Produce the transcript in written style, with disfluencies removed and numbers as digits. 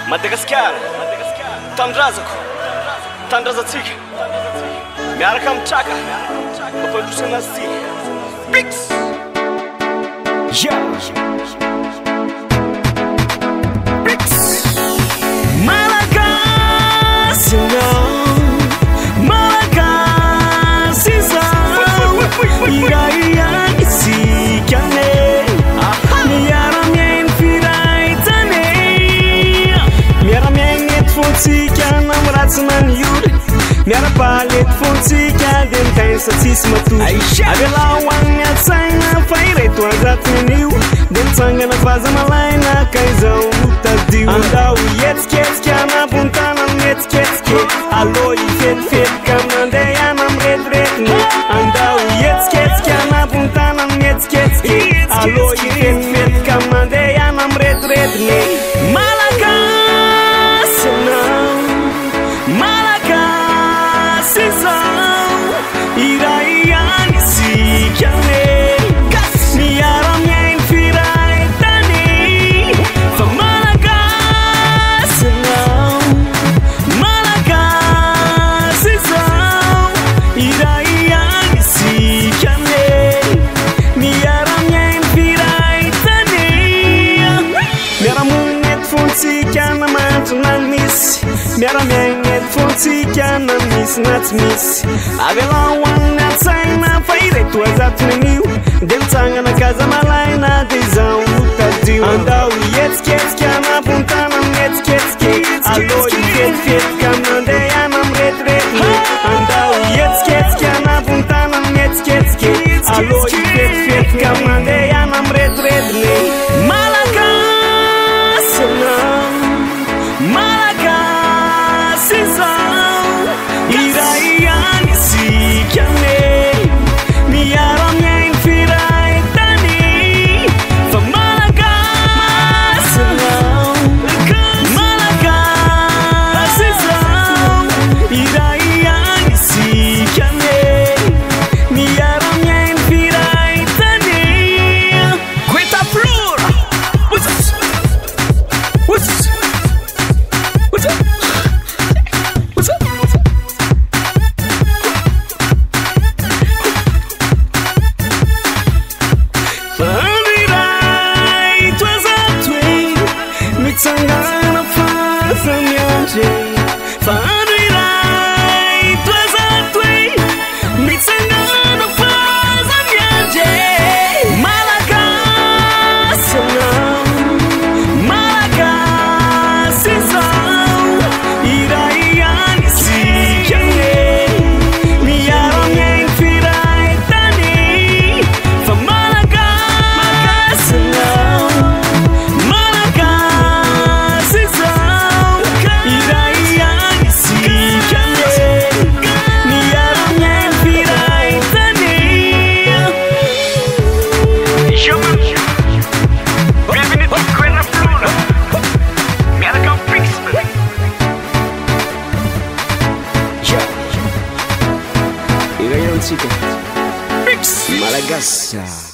Madagascar, Tandrazako, Tandrazatsika, miaraka amin'ny traka, mampandrosa anazy ty Pix. Pix Malagasy anao, Malagasy izao, iray isika ane, miara-miainy firaitane, miara-miainy eto fontsika namiratsy naniora, miara-paly eto fontsika de mitaisa tsisy matory, avelao amin'ny atsaina fa ireto anjatiny io, de mitsangana faza malaina ka izao tadio. Andao ietsiketsika anapontana mietsiketsike, alô ifetipetika mandeha ana miretirety. Andao ietsiketsika anapontana mietsiketsike, alô ifetipetika mandeha ana miretirety. Malagasy anao, Malagasy izao, iray any isika ane, miara-miainy firaitany, fa Malagasy anao, Malagasy izao, iray any isika ane, miara-miainy firaitany, miara-monina eto fontsika namatso na misy, miara-miainy eto fontsika na misy na tsy misy, avelao amin'ny atsaina fa ireto azatony io, de mitsangana kaza malaina de izao tadio. Andao ietsiketsika anapontana mietsiketsike, alô ifetipetika mandeha ana miretirety. Andao ietsiketsika anapontana mietsiketsike, alô ifetipetika mandeha ana miretirety. Malagasy anao, Malagasy izao, iray any isika ane, miara-miainy firaitany, fa Malagasy anao, Malagasy izao, iray any isika ane, miara-miainy firaitany. Goeta flora, mitsangana faza miandre, fandro iray toazatoe, mitsangana faza miandre. Malagasy anao, Malagasy izao, iray any isika ane, miara-miainy firaitany, fa Malagasy anao, Malagasy izao, iray any isika ane, miara-miainy firaitany. Bienvenue to Goeta Flora, miaraka amin'ny Pix. Iray antsika Pix Malagasy.